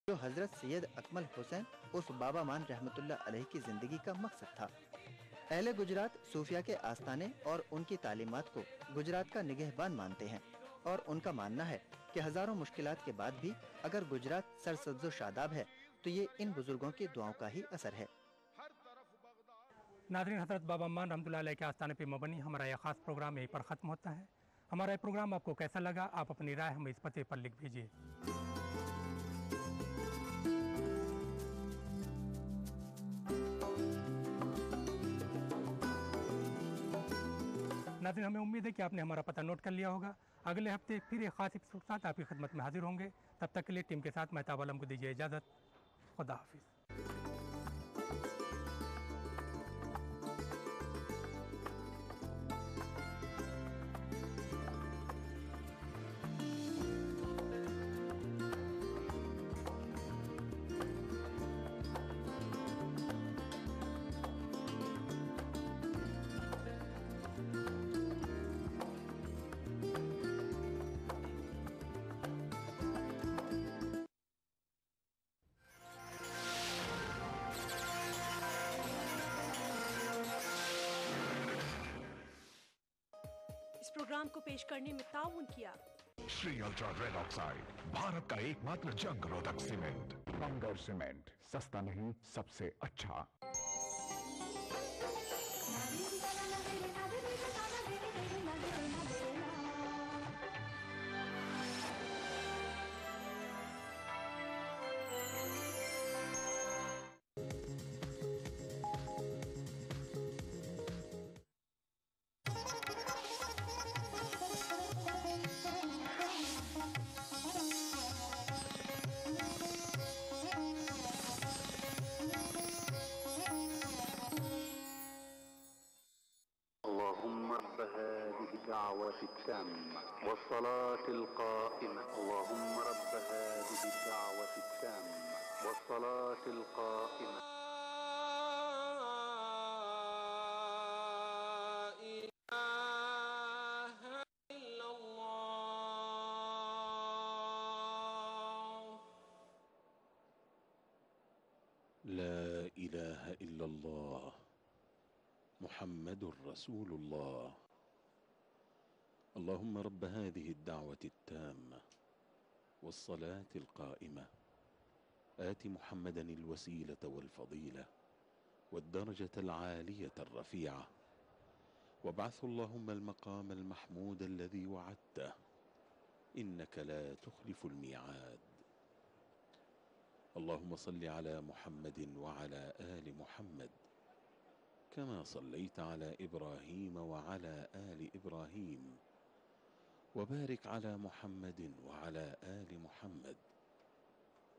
जो हजरत सैयद अकमल हुसैन उर्फ बाबा मान रहमतुल्लाह अलैह की जिंदगी का मकसद था। अहले गुजरात सूफिया के आस्थाने और उनकी तालीमात को गुजरात का निगहबान मानते हैं और उनका मानना है कि हजारों मुश्किलात के बाद भी अगर गुजरात सरसब्ज़ो शादाब है तो ये इन बुजुर्गों की दुआओं का ही असर है। नाज़रीन, हज़रत बाबा मान रहमतुल्लाह अलैह के आस्थाने पे मबनी हमारा यह खास प्रोग्राम यहीं पर ख़त्म होता है। हमारा यह प्रोग्राम आपको कैसा लगा, आप अपनी राय हमें इस पते पर लिख भेजिए। नाज़रीन, हमें उम्मीद है कि आपने हमारा पता नोट कर लिया होगा। अगले हफ्ते फिर एक खास एपिसोड के साथ आपकी खिदमत में हाजिर होंगे। तब तक के लिए टीम के साथ महताब आलम को दीजिए इजाज़त। खुदा हाफिज़। इस प्रोग्राम को पेश करने में ताउन किया Shri ultra red oxide, Bharat का एकमात्र जंग रोधक सीमेंट। बंगर सीमेंट, सस्ता नहीं सबसे अच्छा। اللهم رب هذه الدعوة التامة والصلاة القائمة، اللهم رب هذه الدعوة التامة والصلاة القائمة. لا إله إلا الله محمد رسول الله. اللهم رب هذه الدعوة التامة والصلاة القائمة آت محمدا الوسيلة والفضيلة والدرجة العالية الرفيعة وابعثه اللهم المقام المحمود الذي وعدته إنك لا تخلف الميعاد. اللهم صل على محمد وعلى آل محمد كما صليت على إبراهيم وعلى آل إبراهيم وبارك على محمد وعلى آل محمد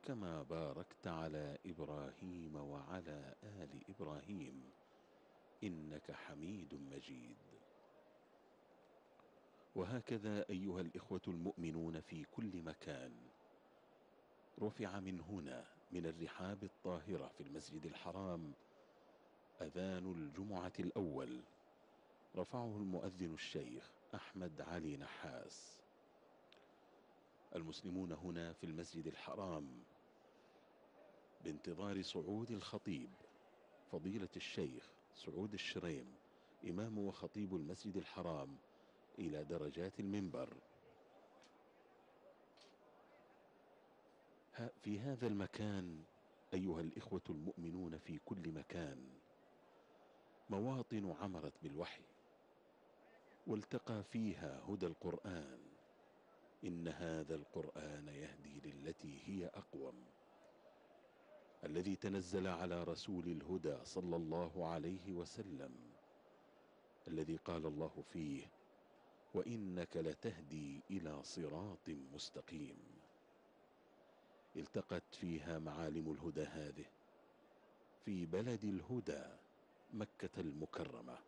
كما باركت على إبراهيم وعلى آل إبراهيم إنك حميد مجيد. وهكذا أيها الإخوة المؤمنون في كل مكان، رفع من هنا من الرحاب الطاهرة في المسجد الحرام أذان الجمعة الأول، رفعه المؤذن الشيخ أحمد علي نحاس. المسلمون هنا في المسجد الحرام بانتظار صعود الخطيب فضيلة الشيخ سعود الشريم إمام وخطيب المسجد الحرام إلى درجات المنبر. في هذا المكان أيها الإخوة المؤمنون في كل مكان مواطن عمرت بالوحي والتقى فيها هدى القرآن. إن هذا القرآن يهدي للتي هي أقوم، الذي تنزل على رسول الهدى صلى الله عليه وسلم، الذي قال الله فيه وإنك لتهدي إلى صراط مستقيم. التقت فيها معالم الهدى هذه في بلد الهدى مكة المكرمة.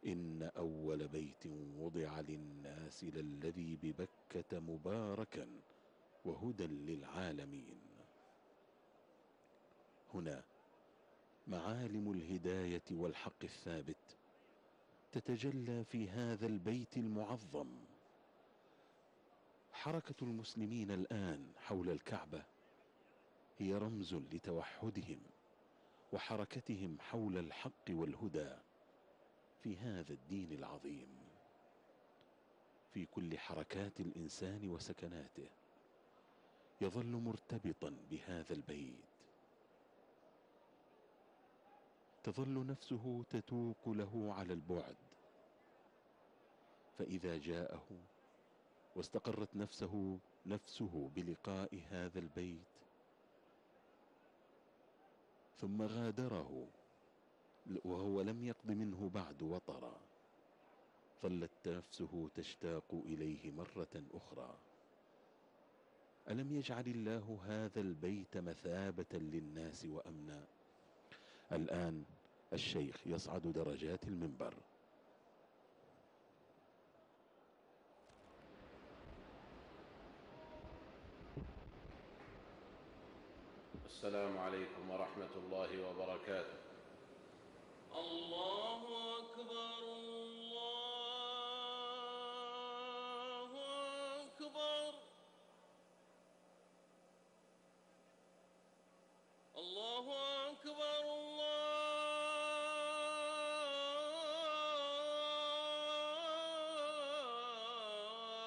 إن أول بيت وضع للناس للذي ببكة مباركا وهدى للعالمين. هنا معالم الهداية والحق الثابت تتجلى في هذا البيت المعظم. حركة المسلمين الآن حول الكعبة هي رمز لتوحدهم وحركتهم حول الحق والهدى في هذا الدين العظيم. في كل حركات الإنسان وسكناته يظل مرتبطا بهذا البيت، تظل نفسه تتوق له على البعد، فإذا جاءه واستقرت نفسه بلقاء هذا البيت ثم غادره وهو لم يقض منه بعد وطرا، ظلت نفسه تشتاق إليه مرة أخرى. ألم يجعل الله هذا البيت مثابة للناس وأمنا؟ الآن الشيخ يصعد درجات المنبر. السلام عليكم ورحمة الله وبركاته. الله أكبر الله أكبر الله أكبر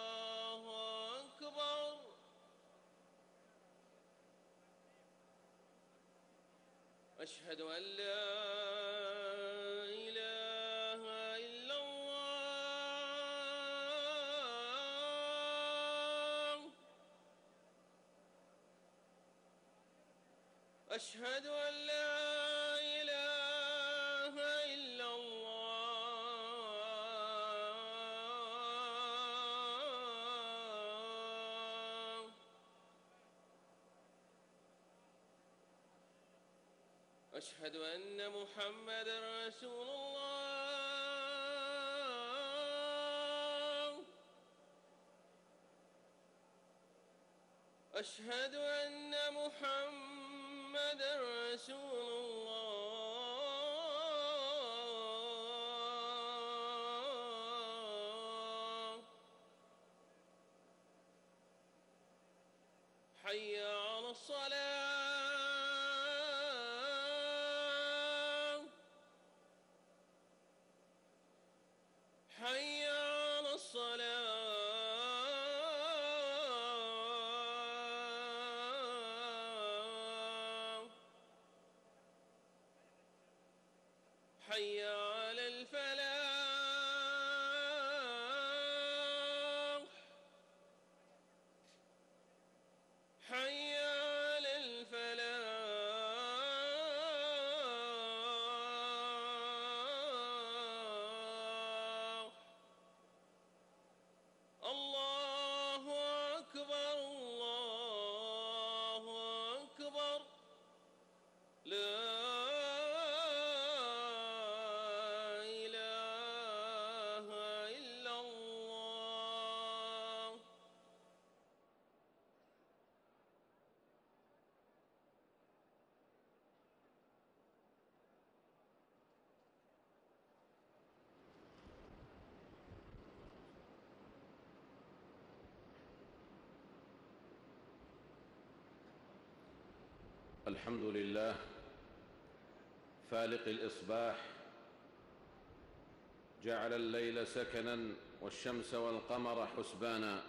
الله أكبر. أشهد أن لا إله إلا الله. أشهد أن لا إله إلا الله. أشهد أن محمدًا رسول الله. أشهد أن محمدًا رسول الله. حي على الصلاة. حي على الصلاة. حي على الفلاح. حي على الفلاح. الله أكبر الله أكبر. لا إله إلا الله. الحمد لله فالق الإصباح، جعل الليل سكنا والشمس والقمر حسبانا،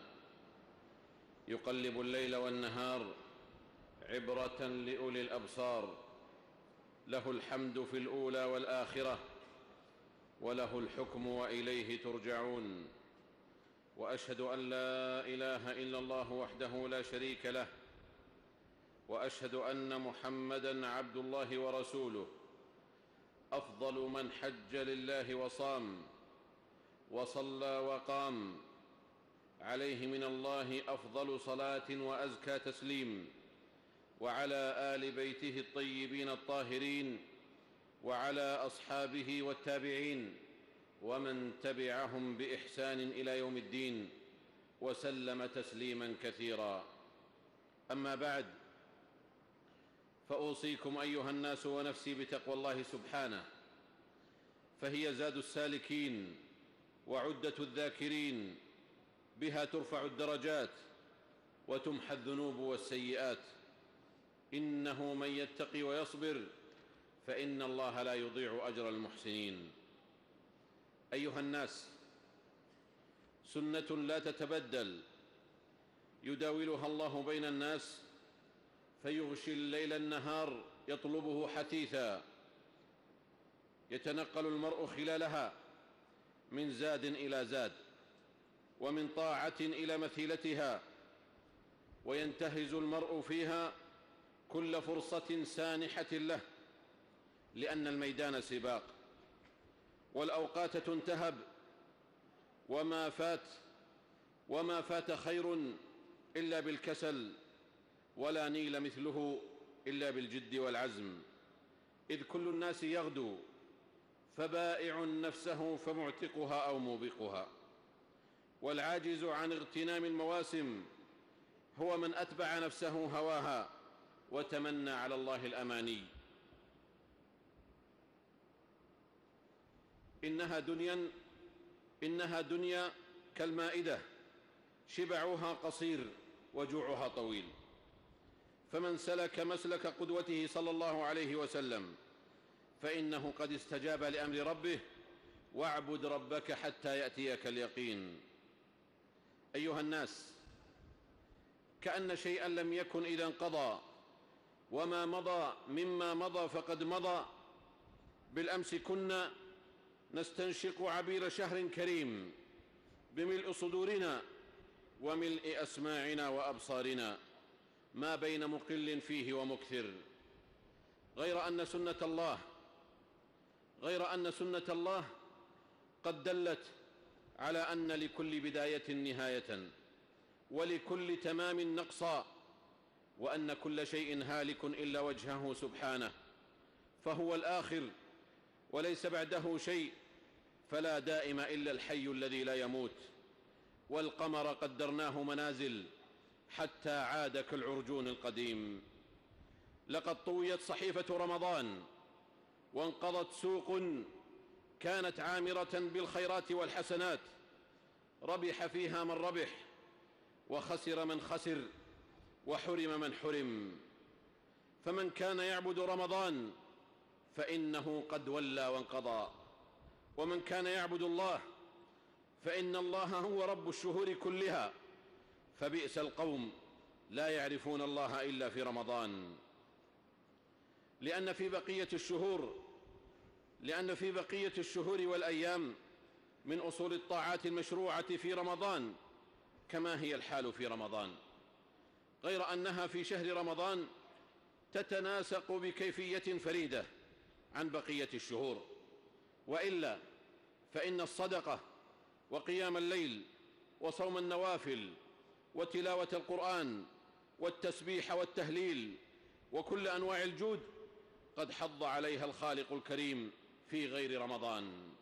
يقلب الليل والنهار عبرة لأولي الأبصار. له الحمد في الأولى والآخرة، وله الحكم وإليه ترجعون. وأشهد أن لا إله إلا الله وحده لا شريك له، وأشهد أن محمدًا عبد الله ورسوله، أفضل من حج لله وصام وصلى وقام، عليه من الله أفضل صلاة وأزكى تسليم، وعلى آل بيته الطيبين الطاهرين، وعلى أصحابه والتابعين ومن تبعهم بإحسان إلى يوم الدين، وسلم تسليما كثيرا. أما بعد، فأوصيكم أيها الناس ونفسي بتقوى الله سبحانه، فهي زاد السالكين وعدة الذاكرين، بها ترفع الدرجات وتمحى الذنوب والسيئات. إنه من يتقي ويصبر فإن الله لا يضيع أجر المحسنين. أيها الناس، سنة لا تتبدل يداولها الله بين الناس فيغشي الليل النهار يطلبه حثيثا، يتنقل المرء خلالها من زاد إلى زاد ومن طاعة إلى مثيلتها، وينتهز المرء فيها كل فرصة سانحة له، لأن الميدان سباق والأوقات تنتهب، وما فات خير إلا بالكسل، ولا نيل مثله إلا بالجد والعزم، إذ كل الناس يغدو فبائع نفسه فمعتقها أو موبقها، والعاجز عن اغتنام المواسم هو من أتبع نفسه هواها وتمنى على الله الأماني. إنها دنيا كالمائدة، شبعها قصير وجوعها طويل، فمن سلك مسلك قدوته صلى الله عليه وسلم فإنه قد استجاب لأمر ربه: واعبد ربك حتى يأتيك اليقين. أيها الناس، كأن شيئا لم يكن إذا انقضى، وما مضى مما مضى فقد مضى. بالأمس كنا نستنشق عبير شهر كريم بملء صدورنا وملء أسماعنا وأبصارنا، ما بين مقل فيه ومكثر، غير أن سنة الله قد دلت على أن لكل بداية نهاية، ولكل تمام نقصا، وأن كل شيء هالك إلا وجهه سبحانه، فهو الآخر وليس بعده شيء، فلا دائم إلا الحي الذي لا يموت. والقمر قدرناه منازل حتى عاد كالعرجون القديم. لقد طويت صحيفة رمضان، وانقضت سوق كانت عامرة بالخيرات والحسنات، ربح فيها من ربح، وخسر من خسر، وحرم من حرم. فمن كان يعبد رمضان فإنه قد ولى وانقضى، ومن كان يعبد الله فإن الله هو رب الشهور كلها، فبئس القوم لا يعرفون الله إلا في رمضان. لأن في بقية الشهور والأيام من أصول الطاعات المشروعة في رمضان كما هي الحال في رمضان، غير أنها في شهر رمضان تتناسق بكيفية فريدة عن بقية الشهور، وإلا فإن الصدقة وقيام الليل وصوم النوافل وتلاوة القرآن والتسبيح والتهليل وكل أنواع الجود قد حض عليها الخالق الكريم في غير رمضان.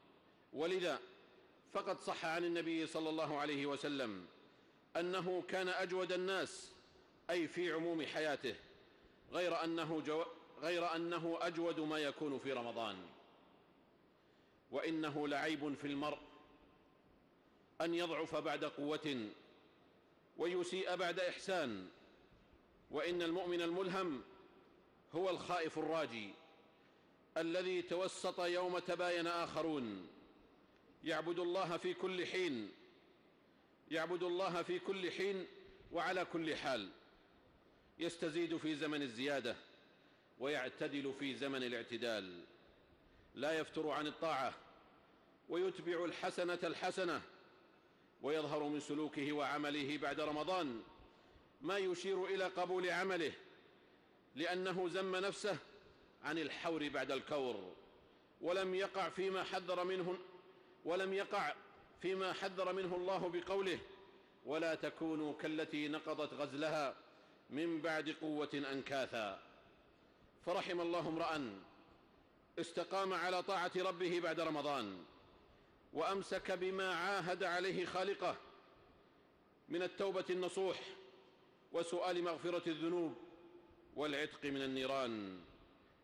ولذا فقد صح عن النبي صلى الله عليه وسلم أنه كان أجود الناس، أي في عموم حياته، غير أنه أجود ما يكون في رمضان. وإنه لعيب في المرء أن يضعف بعد قوة ويسيء بعد إحسان، وإن المؤمن الملهم هو الخائف الراجي الذي توسط يوم تباين آخرون، يعبد الله في كل حين وعلى كل حال، يستزيد في زمن الزيادة ويعتدل في زمن الاعتدال، لا يفتر عن الطاعة ويتبع الحسنة الحسنة، ويظهر من سلوكه وعمله بعد رمضان ما يشير إلى قبول عمله، لأنه زم نفسه عن الحور بعد الكور، ولم يقع فيما حذر منه الله بقوله: ولا تكونوا كالتي نقضت غزلها من بعد قوة أنكاثا. فرحم الله امرأ استقام على طاعة ربه بعد رمضان، وأمسك بما عاهد عليه خالقه من التوبة النصوح وسؤال مغفرة الذنوب والعتق من النيران،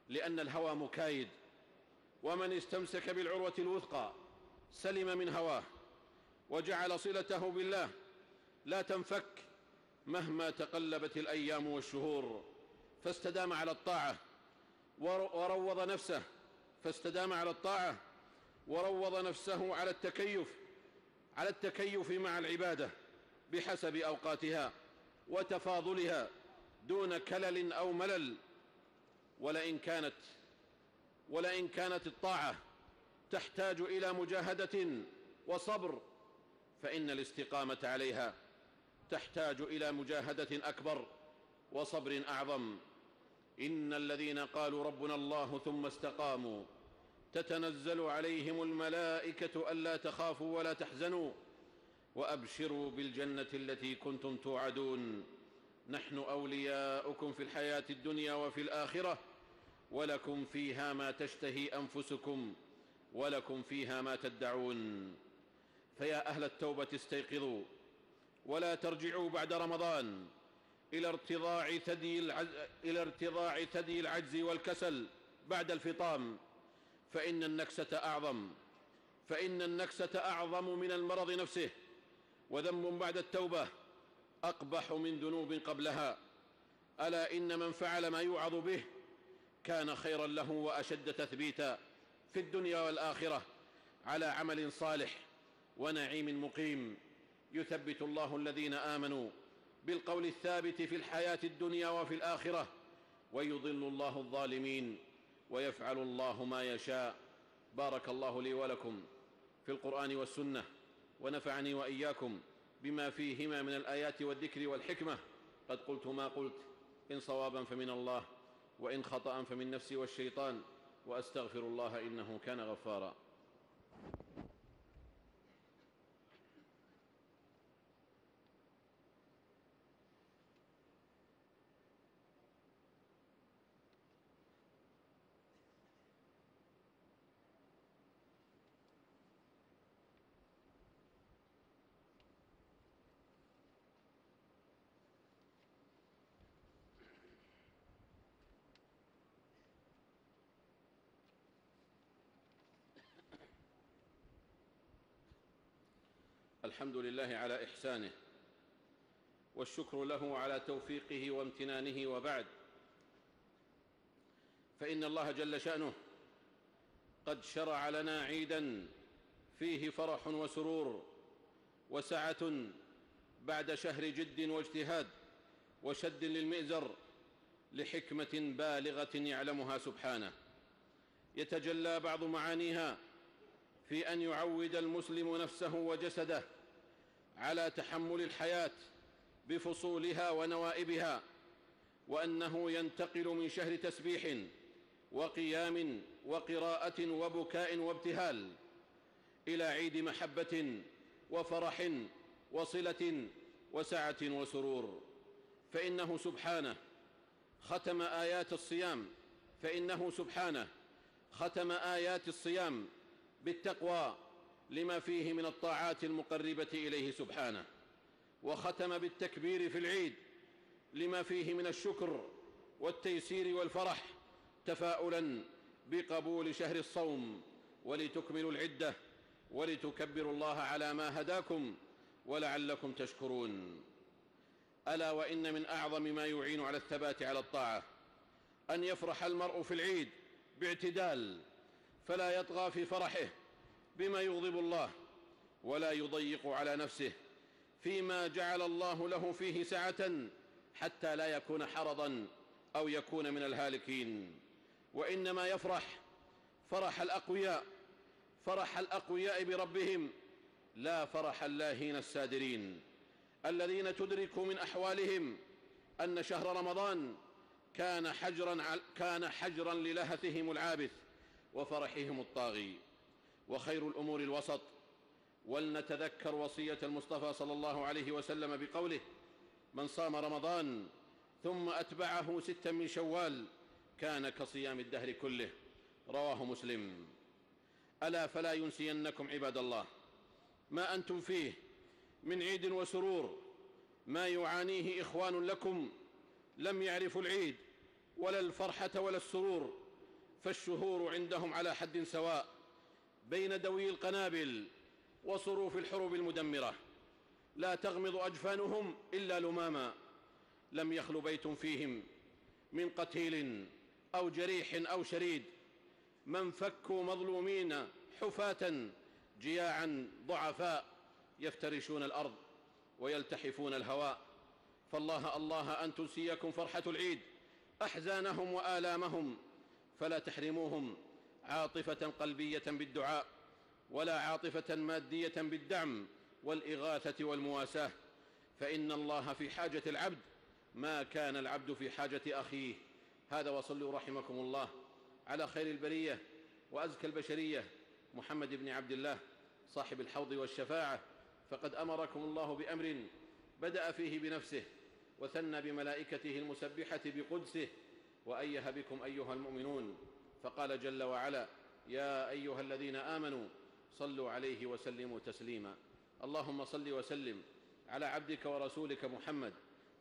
لأن الهوى مكايد، ومن استمسك بالعروة الوثقى سلم من هواه، وجعل صلته بالله لا تنفك مهما تقلبت الأيام والشهور، فاستدام على الطاعة وروض نفسه فاستدام على الطاعة وروض نفسه على التكيف مع العبادة بحسب أوقاتها وتفاضلها دون كلل أو ملل. ولئن كانت الطاعة تحتاج إلى مجاهدة وصبر، فإن الاستقامة عليها تحتاج إلى مجاهدة أكبر وصبر أعظم. إن الذين قالوا ربنا الله ثم استقاموا تتنزل عليهم الملائكة ألا تخافوا ولا تحزنوا وأبشروا بالجنة التي كنتم توعدون نحن أولياؤكم في الحياة الدنيا وفي الآخرة ولكم فيها ما تشتهي أنفسكم ولكم فيها ما تدعون. فيا أهل التوبة استيقظوا ولا ترجعوا بعد رمضان إلى ارتضاع ثدي العجز والكسل بعد الفطام، فإن النكسة أعظم من المرض نفسه، وذنب بعد التوبة أقبح من ذنوب قبلها. ألا إن من فعل ما يوعظ به كان خيرا له وأشد تثبيتا في الدنيا والآخرة على عمل صالح ونعيم مقيم. يثبت الله الذين آمنوا بالقول الثابت في الحياة الدنيا وفي الآخرة ويضل الله الظالمين ويفعل الله ما يشاء. بارك الله لي ولكم في القرآن والسنة، ونفعني وإياكم بما فيهما من الآيات والذكر والحكمة. قد قلت ما قلت، إن صوابا فمن الله وإن خطأ فمن نفسي والشيطان، وأستغفر الله إنه كان غفارا. الحمد لله على إحسانه، والشكر له على توفيقه وامتنانه، وبعد، فإن الله جل شأنه قد شرع لنا عيدا فيه فرح وسرور وسعة بعد شهر جد واجتهاد وشد للمئزر لحكمة بالغة يعلمها سبحانه. يتجلى بعض معانيها في أن يعود المسلم نفسه وجسده على تحمل الحياة بفصولها ونوائبها، وأنه ينتقل من شهر تسبيح وقيام وقراءة وبكاء وابتهال إلى عيد محبة وفرح وصلة وسعة وسرور. فإنه سبحانه ختم آيات الصيام بالتقوى لما فيه من الطاعات المقربة إليه سبحانه، وختم بالتكبير في العيد لما فيه من الشكر والتيسير والفرح تفاؤلا بقبول شهر الصوم، ولتكملوا العدة ولتكبروا الله على ما هداكم ولعلكم تشكرون. ألا وإن من أعظم ما يعين على الثبات على الطاعة أن يفرح المرء في العيد باعتدال، فلا يطغى في فرحه بما يغضب الله، ولا يضيق على نفسه فيما جعل الله له فيه سعة حتى لا يكون حرضا أو يكون من الهالكين. وإنما يفرح فرح الأقوياء بربهم، لا فرح اللاهين السادرين الذين تدرك من أحوالهم أن شهر رمضان كان حجرا للهثهم العابث وفرحهم الطاغي. وخير الأمور الوسط. ولنتذكر وصية المصطفى صلى الله عليه وسلم بقوله: من صام رمضان ثم أتبعه 6 من شوال كان كصيام الدهر كله. رواه مسلم. ألا فلا ينسينكم عباد الله ما أنتم فيه من عيد وسرور، ما يعانيه إخوان لكم لم يعرفوا العيد ولا الفرحة ولا السرور، فالشهور عندهم على حد سواء بين دوي القنابل وصروف الحروب المدمرة، لا تغمض أجفانهم إلا لماما. لم يخل بيت فيهم من قتيل أو جريح أو شريد، من فكوا مظلومين حفاة جياعا ضعفاء يفترشون الأرض ويلتحفون الهواء. فالله الله أن تنسيكم فرحة العيد أحزانهم وآلامهم، فلا تحرموهم عاطفة قلبية بالدعاء، ولا عاطفة مادية بالدعم والإغاثة والمواساة، فإن الله في حاجة العبد ما كان العبد في حاجة أخيه. هذا وصلوا رحمكم الله على خير البرية وأزكى البشرية محمد بن عبد الله صاحب الحوض والشفاعة، فقد أمركم الله بأمر بدأ فيه بنفسه وثنى بملائكته المسبحة بقدسه، وأيه بكم أيها المؤمنون، فقال جل وعلا: يا أيها الذين آمنوا صلوا عليه وسلموا تسليما. اللهم صل وسلم على عبدك ورسولك محمد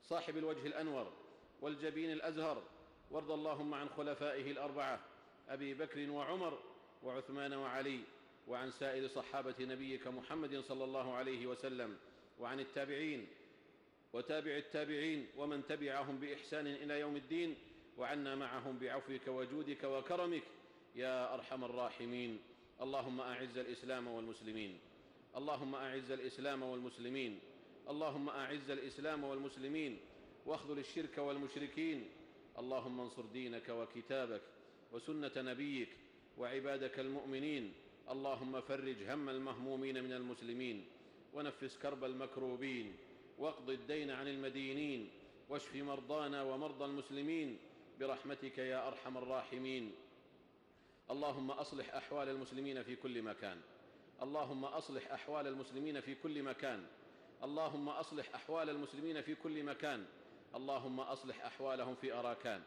صاحب الوجه الأنور والجبين الأزهر، وارض اللهم عن خلفائه الأربعة أبي بكر وعمر وعثمان وعلي، وعن سائر صحابة نبيك محمد صلى الله عليه وسلم، وعن التابعين وتابع التابعين ومن تبعهم بإحسان إلى يوم الدين، وعنا معهم بعفوك وجودك وكرمك يا أرحم الراحمين. اللهم أعز الإسلام والمسلمين، اللهم أعز الإسلام والمسلمين، اللهم أعز الإسلام والمسلمين، واخذل الشرك والمشركين. اللهم انصر دينك وكتابك وسنة نبيك وعبادك المؤمنين. اللهم فرج هم المهمومين من المسلمين، ونفس كرب المكروبين، واقض الدين عن المدينين، واشف مرضانا ومرضى المسلمين برحمتك يا أرحم الراحمين. اللهم أصلح أحوال المسلمين في كل مكان، اللهم أصلح أحوال المسلمين في كل مكان، اللهم أصلح أحوال المسلمين في كل مكان. اللهم أصلح أحوالهم في أراكان،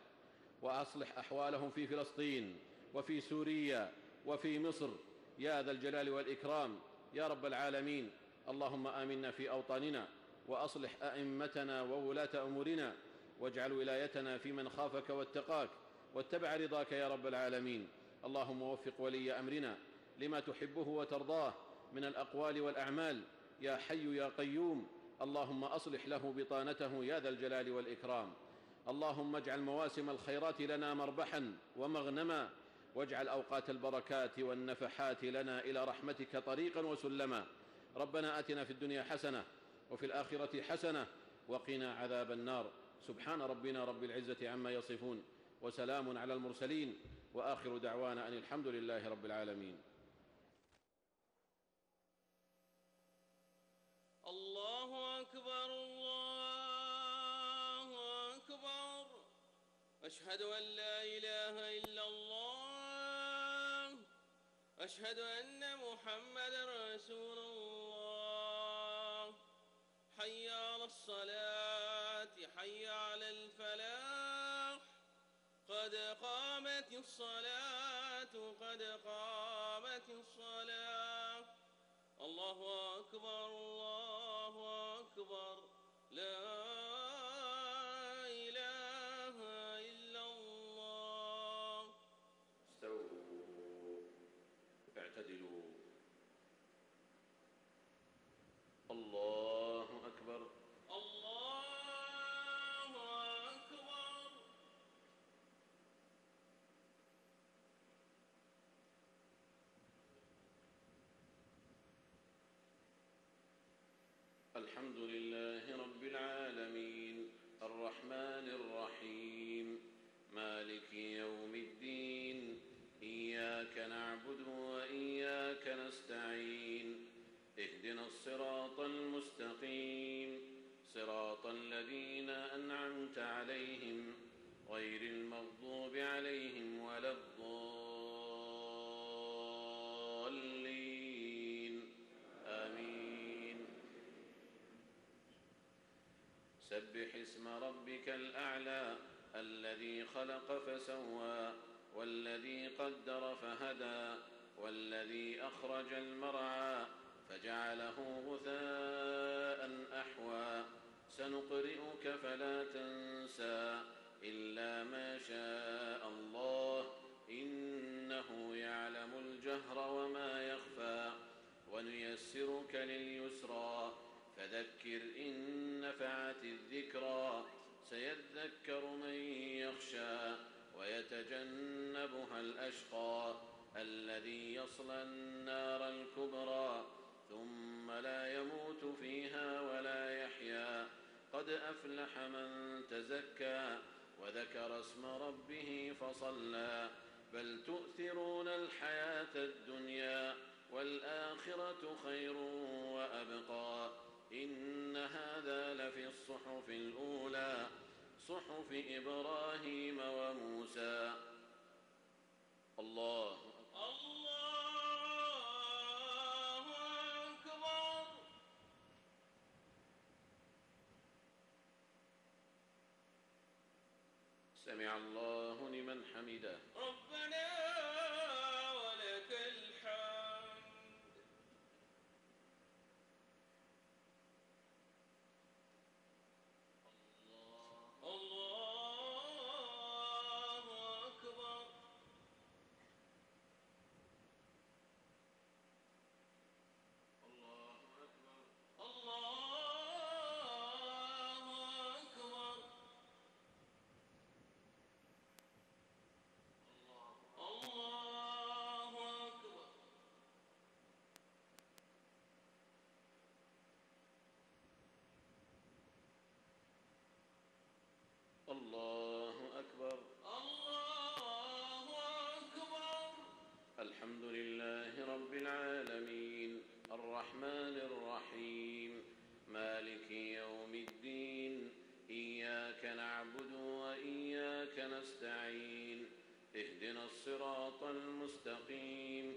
وأصلح أحوالهم في فلسطين وفي سوريا وفي مصر يا ذا الجلال والإكرام يا رب العالمين. اللهم آمنا في أوطاننا، وأصلح أئمتنا وولاة أمورنا، واجعل ولايتنا في من خافك واتقاك واتبع رضاك يا رب العالمين. اللهم وفق ولي أمرنا لما تحبه وترضاه من الأقوال والأعمال يا حي يا قيوم. اللهم أصلح له بطانته يا ذا الجلال والإكرام. اللهم اجعل مواسم الخيرات لنا مربحا ومغنما، واجعل أوقات البركات والنفحات لنا إلى رحمتك طريقا وسلما. ربنا آتنا في الدنيا حسنة وفي الآخرة حسنة وقنا عذاب النار. سبحان ربنا رب العزة عما يصفون، وسلام على المرسلين، وآخر دعوانا أن الحمد لله رب العالمين. الله أكبر الله أكبر، أشهد أن لا إله إلا الله، أشهد أن محمدًا رسول الله. حي على الصلاة، حي على الفلاح، قد قامت الصلاة، قد قامت الصلاة. الله أكبر الله أكبر، لا إله إلا الله. استووا، اعتدلوا. الله أكبر الله أكبر. الحمد لله رب العالمين، الرحمن الرحيم، مالك يوم الدين. إياك نعبد وإياك نستعين، اهدنا الصراط المستقيم، صراط الذين أنعمت عليهم غير المغضوب عليهم ولا الضالين. آمين. سبح اسم ربك الأعلى الذي خلق فسوى، والذي قدر فهدى، والذي أخرج المرعى فجعله غثاء أحوى. سنقرئك فلا تنسى إلا ما شاء الله، إنه يعلم الجهر وما يخفى. ونيسرك لليسرى، فذكر إن نفعت الذكرى، سيذكر من يخشى ويتجنبها الأشقى الذي يصلى النار الكبرى ثم لا يموت فيها ولا يحيا. قد أفلح من تزكى وذكر اسم ربه فصلى. بل تؤثرون الحياة الدنيا والآخرة خير وأبقى. إن هذا لفي الصحف الأولى صحف إبراهيم وموسى. الله أكبر. سمع الله لمن حمده. ربنا ولك الحمد. الله أكبر. الله أكبر. الله أكبر. الله أكبر. الله أكبر. الله أكبر. الحمد لله رب العالمين الرحمن الرحيم مالك يوم الدين. إياك نعبد وإياك نستعين. اهدنا الصراط المستقيم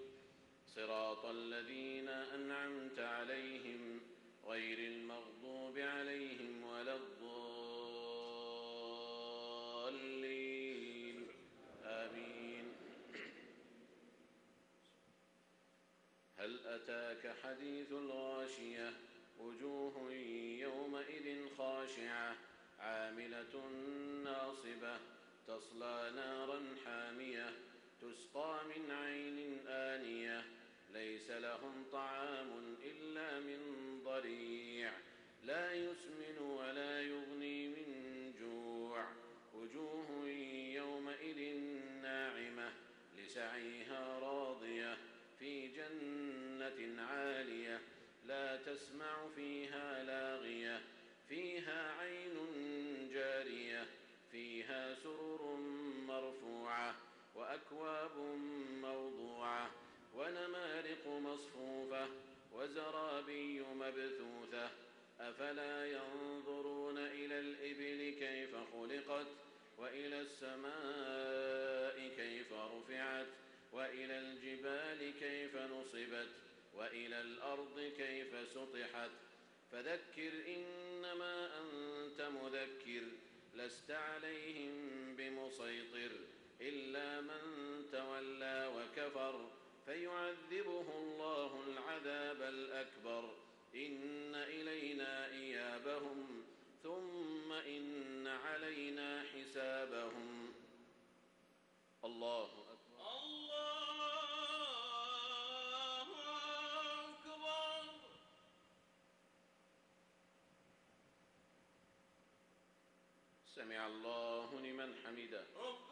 صراط الذين أنعمت عليهم غير المغضوب عليهم ولا الضالين. آمين. هل أتاك حديث الغاشية وجوه يومئذ خاشعة عاملة ناصبة تصلى نارا حامية تسقى من عين آنية ليس لهم طعام إلا من ضريع لا يسمن ولا يغني من جوع. وجوه يومئذ ناعمة لسعيها راضية في جنة عالية لا تسمع فيها لاغية فيها عين جارية فيها سرر مرفوعة وأكواب موضوعة ونمارق مصفوفة وزرابي مبثوثة. أفلا ينظرون إلى الإبل كيف خلقت وإلى السماء كيف رفعت وإلى الجبال كيف نصبت وإلى الأرض كيف سطحت. فذكر إنما أنت مذكر لست عليهم بمسيطر إلا من تولى وكفر فيعذبه الله العذاب الأكبر. إن إلينا إيابهم ثم إن علينا حسابهم. الله أكبر. الله أكبر. سمع الله لمن حمده. ربنا